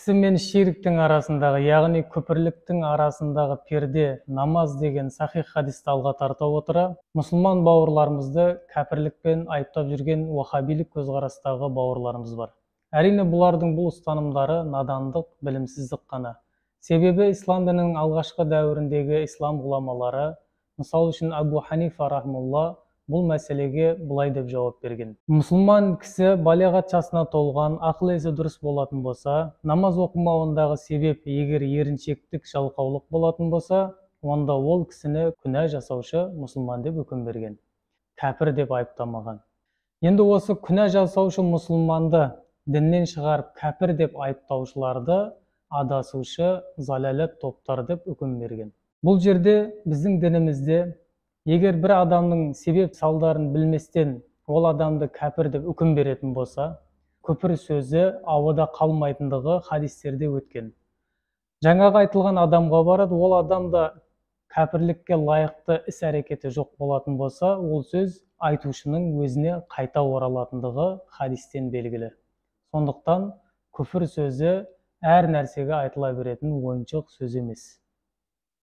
кісі мен ширктің арасындағы, яғни күпірліктің арасындағы перде намаз деген сахих хадисті алға тарта отыра, мұсылман бауырларымызды кәпірлікпен айыптап жүрген уахабилік көзқарастағы бауырларымыз бар. Әрине бұлардың бұл ұстанымдары надандық, білімсіздік қана. Себебі ислам дінінің алғашқы дәуіріндегі ислам ғұламалары, мысал үшін Абу Ханифа рахмулла, бұл мәселеге былай деп жауап берген: мұсылман кісі балиғат жасына толған, ақыл есі дұрыс болатын болса, намаз оқымауындағы себеп егер еріншектік, жалқаулық болатын болса, онда ол кісіні күнә жасаушы мұсылман деп үкім берген, кәпір деп айыптамаған. Енді осы күнә жасаушы мұсылманды діннен шығарып кәпір деп айыптаушыларды адасушы залалет топтар деп үкім берген. Бұл жерде біздің дінімізде егер бір адамның себеп салдарын білместен ол адамды кәпір деп үкім беретін болса, күпір сөзі ауада қалмайтындығы хадистерде өткен. Жаңағы айтылған адамға барады, ол адамда кәпірлікке лайықты іс әрекеті жоқ болатын болса, ол сөз айтушының өзіне қайта оралатындығы хадистен белгілі. Сондықтан күпір сөзі әр нәрсеге айтыла беретін ойыншық сөз емес.